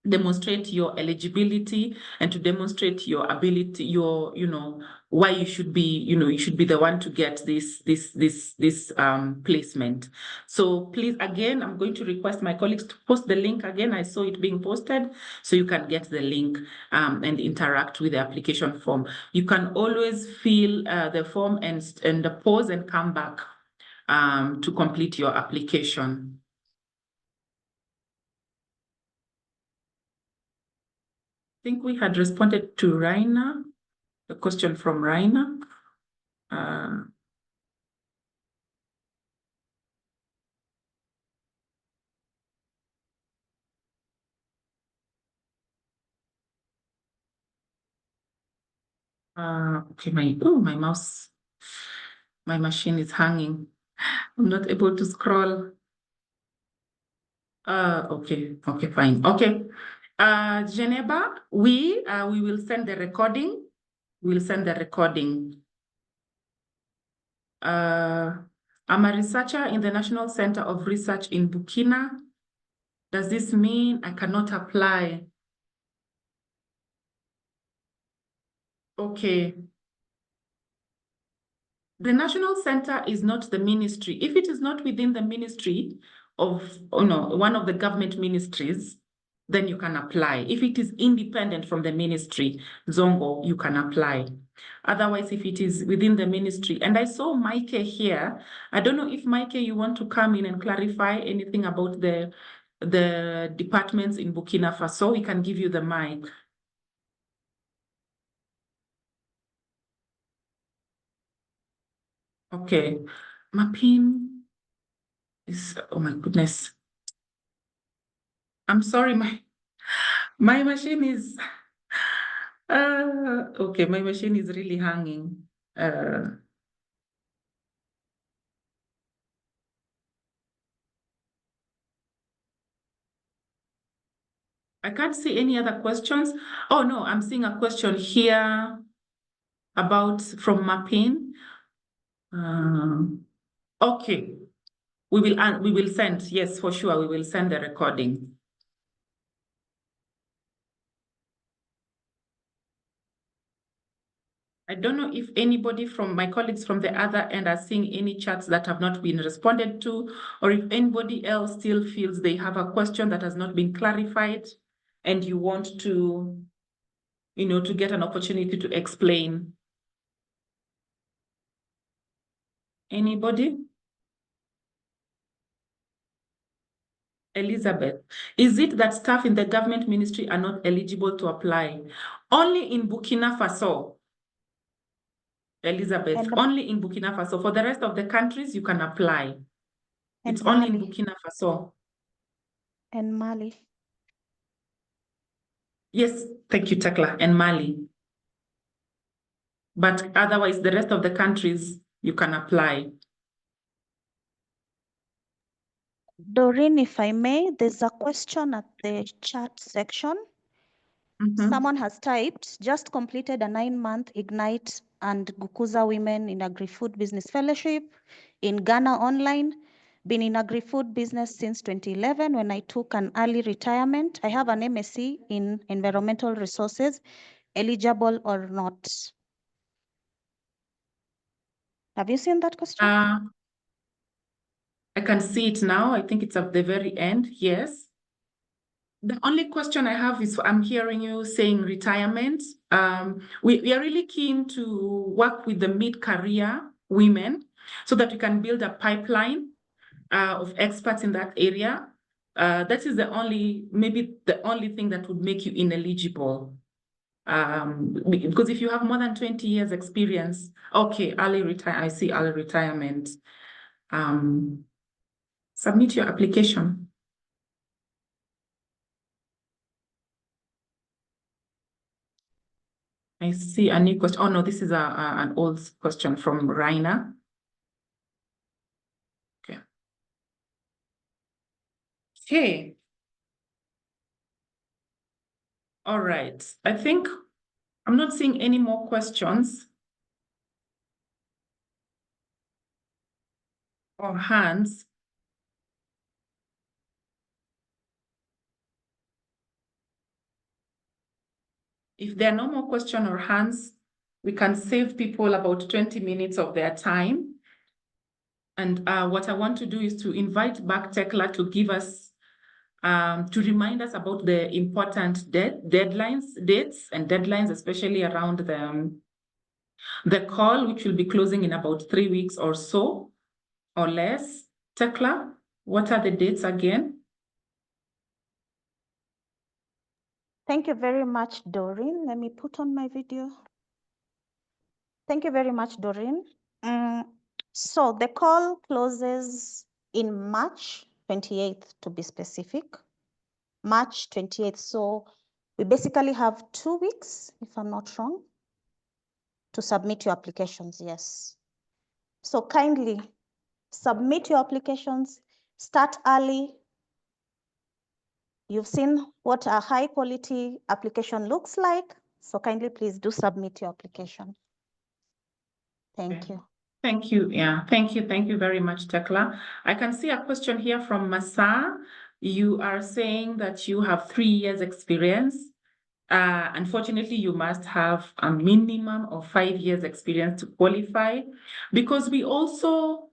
demonstrate your eligibility and to demonstrate your ability, why you should be, you should be the one to get this placement. So please, again, I'm going to request my colleagues to post the link again. I saw it being posted, so you can get the link and interact with the application form. You can always fill the form and pause and come back to complete your application. I think we had responded to Raina, the question from Raina. Okay, my mouse, my machine is hanging. I'm not able to scroll. Okay, fine. Okay. Geneva, we will send the recording. We'll send the recording. I'm a researcher in the National Center of Research in Burkina. Does this mean I cannot apply? Okay. The National Center is not the ministry. If it is not within the ministry of, one of the government ministries, then you can apply. If it is independent from the ministry, Zongo, you can apply. Otherwise, if it is within the ministry, and I saw Mike here, I don't know if Mike, you want to come in and clarify anything about the the departments in Burkina Faso. We can give you the mic. Okay, Mapim is, oh my goodness. I'm sorry, my machine is, okay, my machine is really hanging. I can't see any other questions. Oh no, I'm seeing a question here about from Mapin. Okay, we will send, yes, for sure, we will send the recording. I don't know if anybody from my colleagues from the other end are seeing any chats that have not been responded to, or if anybody else still feels they have a question that has not been clarified and you want to, to get an opportunity to explain. Anybody? Elizabeth, is it that staff in the government ministry are not eligible to apply? Only in Burkina Faso. Elizabeth, only in Burkina Faso. For the rest of the countries, you can apply. It's only in Burkina Faso. And Mali. Yes, thank you, Tekla, and Mali. But otherwise, the rest of the countries, you can apply. Doreen, if I may, there's a question at the chat section. Someone has typed, just completed a 9-month Ignite and Gukuza Women in Agri-Food Business Fellowship in Ghana online. Been in agri-food business since 2011 when I took an early retirement. I have an MSc in environmental resources, eligible or not. Have you seen that question? I can see it now. I think it's at the very end. Yes. The only question I have is, I'm hearing you saying retirement. We are really keen to work with the mid-career women so that we can build a pipeline of experts in that area. That is maybe the only thing that would make you ineligible. Because if you have more than 20 years experience, okay, I see early retirement. Submit your application. I see a new question. Oh no, this is an old question from Raina. Okay. Okay. All right. I think I'm not seeing any more questions or hands. If there are no more questions or hands, we can save people about 20 minutes of their time. And what I want to do is to invite back Tekla to give us, to remind us about the important dates and deadlines, especially around the call, which will be closing in about 3 weeks or so, or less. Tekla, what are the dates again? Thank you very much, Doreen. Let me put on my video. Thank you very much, Doreen. So the call closes in March 28th, to be specific. March 28th. So we basically have 2 weeks, if I'm not wrong, to submit your applications, yes. So kindly submit your applications, start early. You've seen what a high quality application looks like. So kindly please do submit your application. Thank you. Thank you. Yeah, thank you. Thank you very much, Tekla. I can see a question here from Masa. You are saying that you have 3 years experience. Unfortunately, you must have a minimum of 5 years experience to qualify, because we also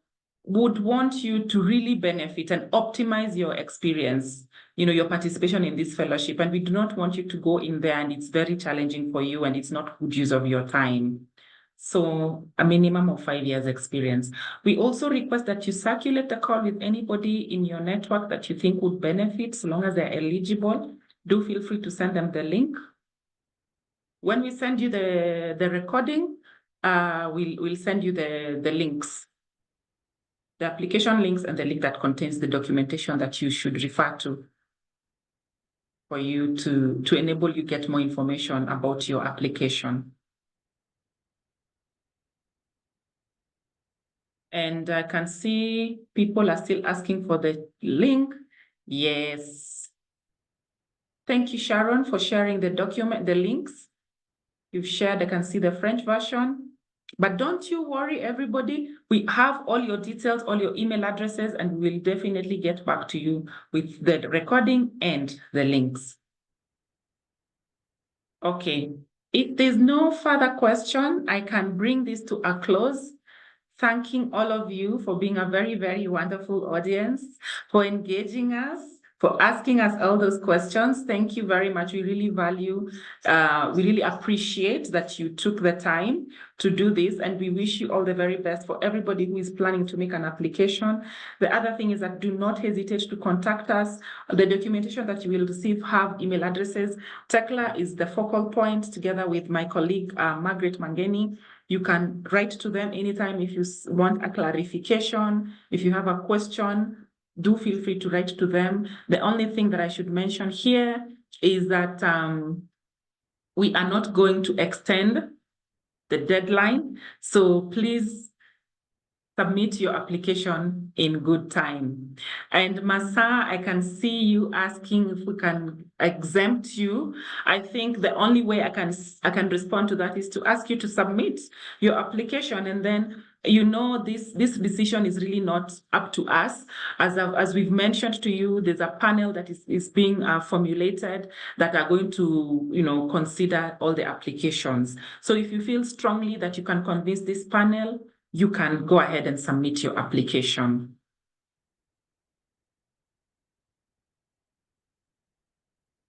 would want you to really benefit and optimize your experience, your participation in this fellowship. And we do not want you to go in there and it's very challenging for you and it's not good use of your time. So a minimum of 5 years experience. We also request that you circulate the call with anybody in your network that you think would benefit, so long as they're eligible. Do feel free to send them the link. When we send you the recording, we'll send you the links, the application links and the link that contains the documentation that you should refer to for you to enable you get more information about your application. And I can see people are still asking for the link. Yes. Thank you, Sharon, for sharing the document, the links. You've shared, I can see the French version. But don't you worry, everybody. We have all your details, all your email addresses, and we'll definitely get back to you with the recording and the links. Okay. If there's no further question, I can bring this to a close. Thanking all of you for being a very, very wonderful audience, for engaging us, for asking us all those questions. Thank you very much. We really value, we really appreciate that you took the time to do this, and we wish you all the very best for everybody who is planning to make an application. The other thing is that do not hesitate to contact us. The documentation that you will receive have email addresses. Tekla is the focal point together with my colleague, Margaret Mangeni. You can write to them anytime if you want a clarification. If you have a question, do feel free to write to them. The only thing that I should mention here is that we are not going to extend the deadline. So please submit your application in good time. And Masa, I can see you asking if we can exempt you. I think the only way I can respond to that is to ask you to submit your application, and then this decision is really not up to us. As we've mentioned to you, there's a panel that is being formulated that are going to consider all the applications. So if you feel strongly that you can convince this panel, you can go ahead and submit your application.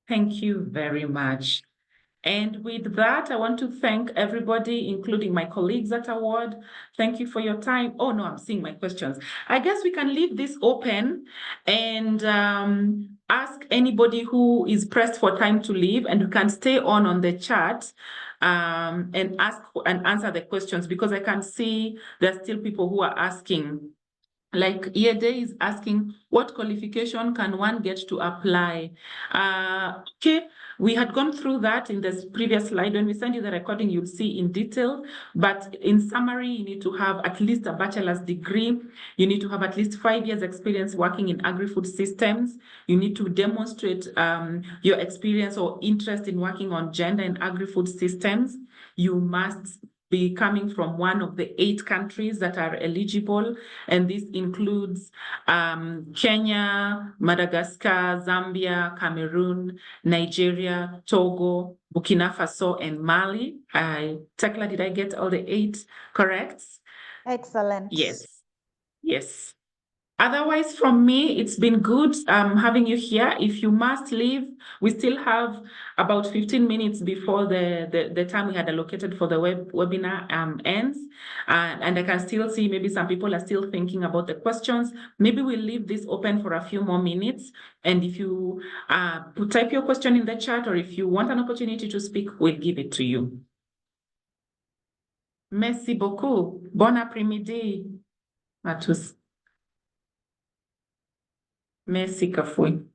Thank you very much. And with that, I want to thank everybody, including my colleagues at Award. Thank you for your time. Oh, no, I'm seeing my questions. I guess we can leave this open and ask anybody who is pressed for time to leave, and you can stay on the chat and ask and answer the questions, because I can see there's still people who are asking. Like Yede is asking, what qualification can one get to apply? Okay, we had gone through that in this previous slide. When we send you the recording, you'll see in detail. But in summary, you need to have at least a bachelor's degree. You need to have at least 5 years experience working in agri-food systems. You need to demonstrate your experience or interest in working on gender and agri-food systems. You must be coming from one of the 8 countries that are eligible, and this includes Kenya, Madagascar, Zambia, Cameroon, Nigeria, Togo, Burkina Faso, and Mali. Tekla, did I get all the 8 correct? Excellent. Yes. Yes. Otherwise, from me, it's been good having you here. If you must leave, we still have about 15 minutes before the time we had allocated for the webinar ends. And I can still see maybe some people are still thinking about the questions. Maybe we'll leave this open for a few more minutes. And if you type your question in the chat, or if you want an opportunity to speak, we'll give it to you. Merci beaucoup. Bon après-midi à tous. Merci, Kafui.